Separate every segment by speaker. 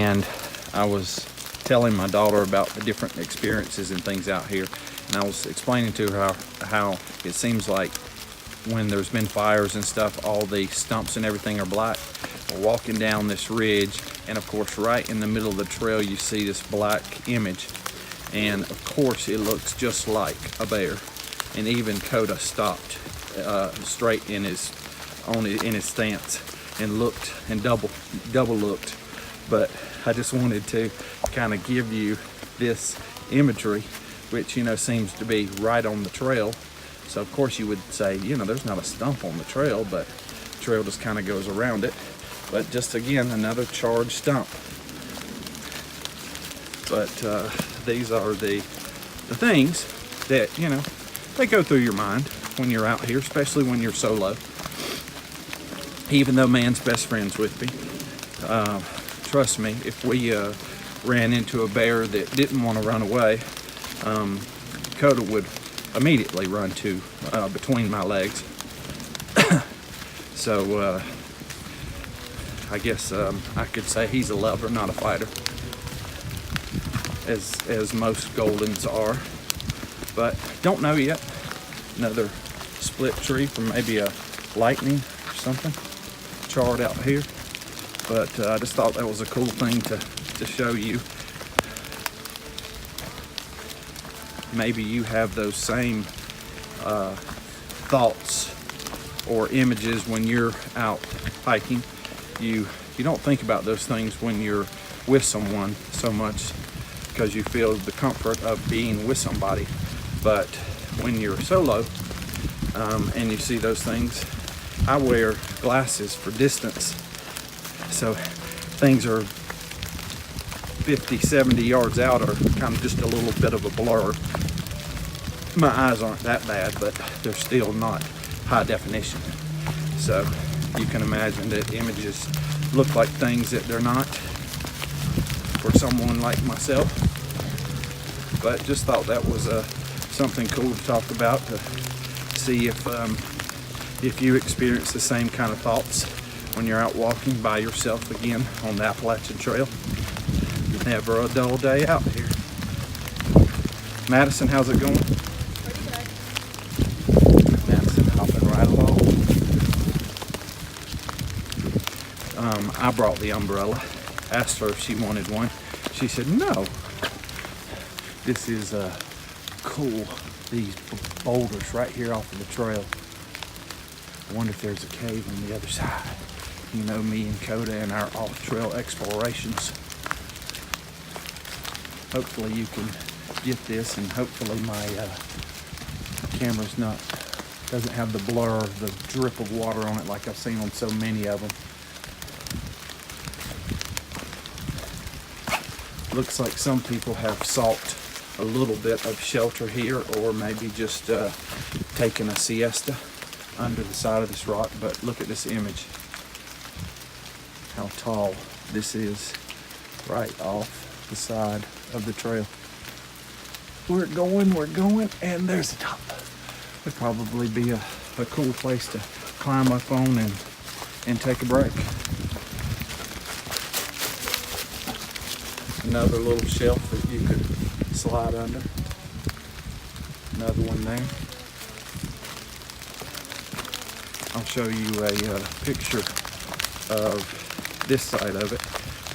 Speaker 1: and I was telling my daughter about the different experiences and things out here, and I was explaining to her how it seems like when there's been fires and stuff, all the stumps and everything are black. We're walking down this ridge, and of course right in the middle of the trail you see this black image, and of course it looks just like a bear. And even Coda stopped straight in his stance and looked and double looked. But I just wanted to kind of give you this imagery, which, you know, seems to be right on the trail. So of course you would say, you know, there's not a stump on the trail, but the trail just kind of goes around it. But just again, another charged stump. But these are the things that, you know, they go through your mind when you're out here, especially when you're solo. Even though man's best friend's with me, trust me, if we ran into a bear that didn't want to run away, Coda would immediately run to between my legs. So I guess I could say he's a lover, not a fighter, as most Goldens are. But don't know yet. Another split tree from maybe a lightning or something charred out here. But I just thought that was a cool thing to show you. Maybe you have those same thoughts or images when you're out hiking. You don't think about those things when you're with someone so much, because you feel the comfort of being with somebody. But when you're solo and you see those things, I wear glasses for distance, so things are 50, 70 yards out are kind of just a little bit of a blur. My eyes aren't that bad, but they're still not high definition. So you can imagine that images look like things that they're not for someone like myself. But just thought that was something cool to talk about, to see if you experience the same kind of thoughts when you're out walking by yourself again on the Appalachian Trail. Never a dull day out here. Madison, how's it going?
Speaker 2: Okay.
Speaker 1: Madison hopping right along. I brought the umbrella. Asked her if she wanted one. She said no. This is cool. These boulders right here off of the trail. I wonder if there's a cave on the other side. You know me and Coda and our off-trail explorations. Hopefully you can get this, and hopefully my camera's doesn't have the blur, the drip of water on it like I've seen on so many of them. Looks like some people have sought a little bit of shelter here, or maybe just taken a siesta under the side of this rock. But look at this image, how tall this is right off the side of the trail. We're going, and there's the top. Would probably be a cool place to climb up on and take a break. Another little shelf that you could slide under. Another one there. I'll show you a picture of this side of it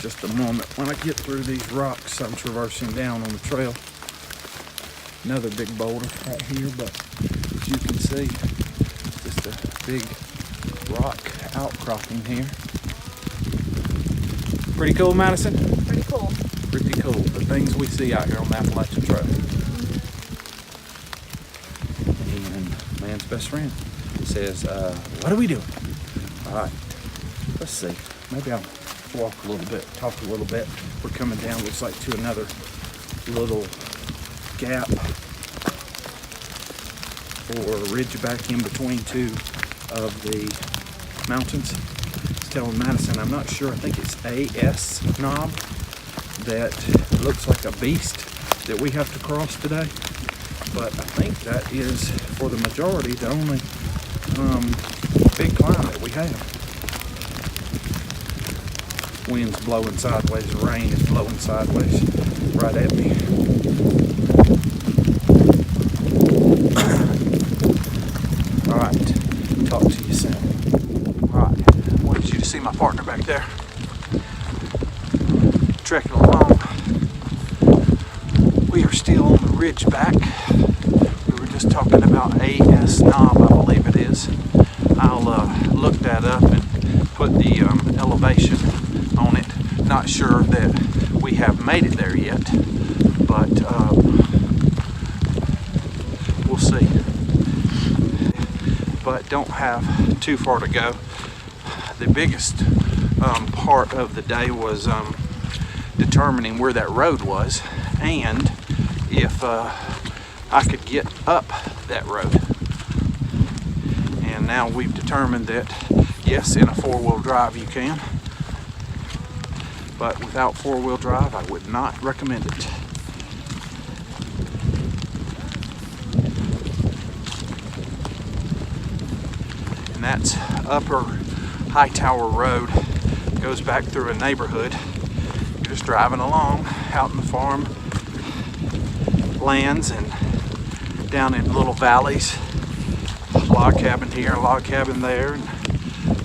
Speaker 1: just a moment when I get through these rocks I'm traversing down on the trail. Another big boulder right here, but as you can see, just a big rock outcropping here. Pretty cool, Madison?
Speaker 2: Pretty cool.
Speaker 1: Pretty cool. The things we see out here on the Appalachian Trail. And man's best friend says, what are we doing? All right, let's see. Maybe I'll walk a little bit, talk a little bit. We're coming down, looks like, to another little gap or ridge back in between two of the mountains. I was telling Madison, I'm not sure, I think it's AS knob that looks like a beast that we have to cross today, but I think that is, for the majority, the only big climb that we have. Wind's blowing sideways, the rain is blowing sideways right at me. Alright, talk to you soon. Alright, I wanted you to see my partner back there. Trekking along. We are still on the ridge back. We were just talking about AS Knob, I believe it is. I'll look that up and put the elevation on it. Not sure that we have made it there yet, but we'll see. But don't have too far to go. The biggest part of the day was determining where that road was and if I could get up that road. And now we've determined that yes, in a four-wheel drive you can, but without four-wheel drive I would not recommend it. And that's Upper Hightower Road. Goes back through a neighborhood. You're just driving along out in the farm lands and down in little valleys. Log cabin here, log cabin there, and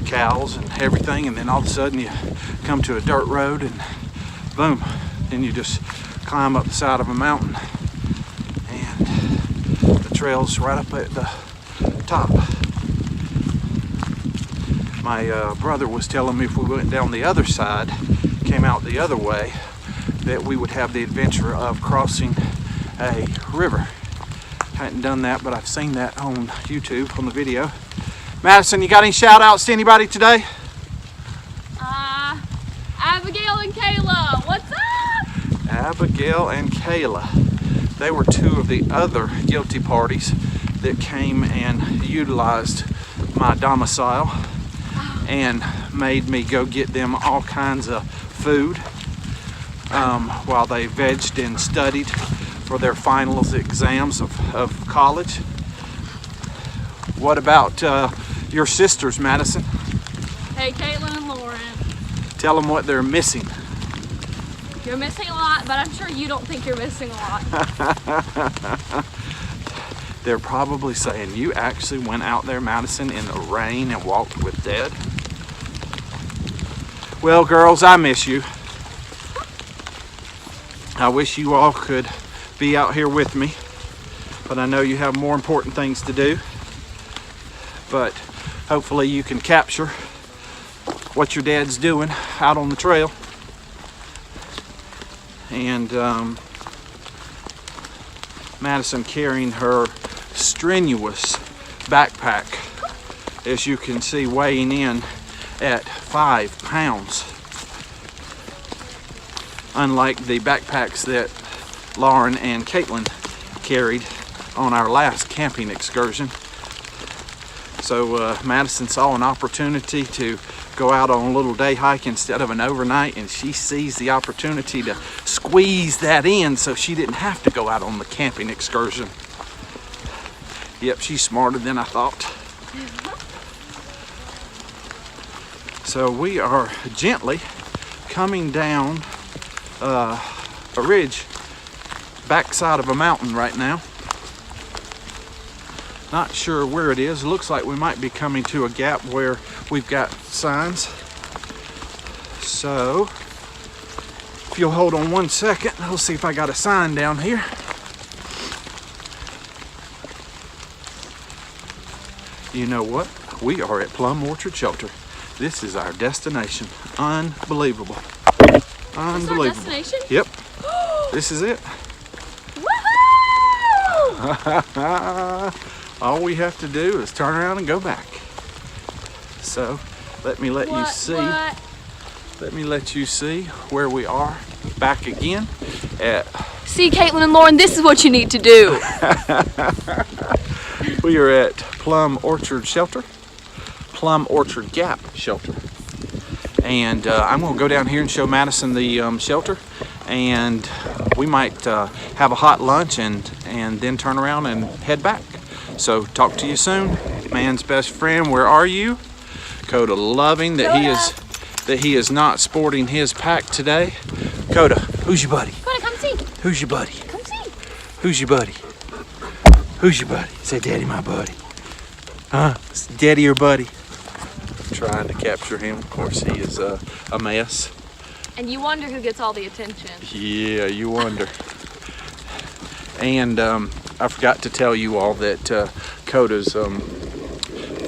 Speaker 1: cows and everything, and then all of a sudden you come to a dirt road and boom, then you just climb up the side of a mountain and the trail's right up at the top. My brother was telling me if we went down the other side, came out the other way, that we would have the adventure of crossing a river. Hadn't done that, but I've seen that on YouTube on the video. Madison, you got any shout outs to anybody today?
Speaker 2: Abigail and Kayla, what's up?
Speaker 1: Abigail and Kayla. They were two of the other guilty parties that came and utilized my domicile and made me go get them all kinds of food while they vegged and studied for their finals exams of college. What about your sisters, Madison?
Speaker 2: Hey, Caitlin and Lauren.
Speaker 1: Tell them what they're missing.
Speaker 2: You're missing a lot, but I'm sure you don't think you're missing a lot.
Speaker 1: They're probably saying, you actually went out there, Madison, in the rain and walked with Dad? Well, girls, I miss you. I wish you all could be out here with me, but I know you have more important things to do. But hopefully you can capture what your dad's doing out on the trail. And Madison carrying her strenuous backpack, as you can see, weighing in at 5 pounds. Unlike the backpacks that Lauren and Caitlin carried on our last camping excursion. So Madison saw an opportunity to go out on a little day hike instead of an overnight, and she seized the opportunity to squeeze that in so she didn't have to go out on the camping excursion. Yep, she's smarter than I thought. So we are gently coming down a ridge, backside of a mountain right now. Not sure where it is. Looks like we might be coming to a gap where we've got signs. So if you'll hold on 1 second, I'll see if I got a sign down here. You know what? We are at Plum Orchard Shelter. This is our destination. Unbelievable. Unbelievable.
Speaker 2: This is our destination?
Speaker 1: Yep. This is it.
Speaker 2: Woohoo!
Speaker 1: All we have to do is turn around and go back. So let me let you see. Let me let you see where we are back again at.
Speaker 2: See, Caitlin and Lauren, this is what you need to do.
Speaker 1: We are at Plum Orchard Shelter, Plum Orchard Gap Shelter. And I'm going to go down here and show Madison the shelter, and we might have a hot lunch and then turn around and head back. So talk to you soon. Man's best friend, where are you? Coda loving that he is that he is not sporting his pack today. Coda, who's your buddy?
Speaker 2: Coda, come see.
Speaker 1: Who's your buddy?
Speaker 2: Come see.
Speaker 1: Who's your buddy? Who's your buddy? Say, Daddy, my buddy. Huh? Is Daddy your buddy? Trying to capture him. Of course, he is a mess.
Speaker 2: And you wonder who gets all the attention.
Speaker 1: Yeah, you wonder. And I forgot to tell you all that Coda's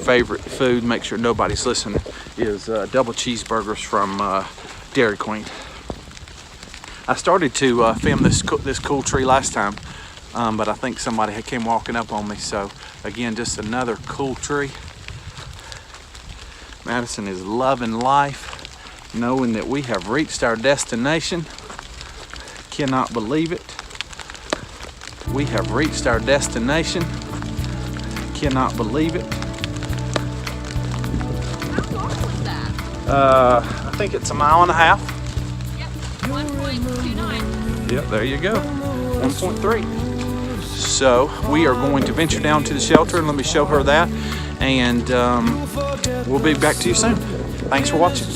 Speaker 1: favorite food, make sure nobody's listening, is double cheeseburgers from Dairy Queen. I started to film this cool tree last time, but I think somebody came walking up on me. So again, just another cool tree. Madison is loving life, knowing that we have reached our destination. Cannot believe it. We have reached our destination. Cannot believe it.
Speaker 2: How long was that?
Speaker 1: I think it's 1.5 miles.
Speaker 2: Yep, 1.29.
Speaker 1: Yep, there you go. 1.3. So we are going to venture down to the shelter and let me show her that. And we'll be back to you soon. Thanks for watching.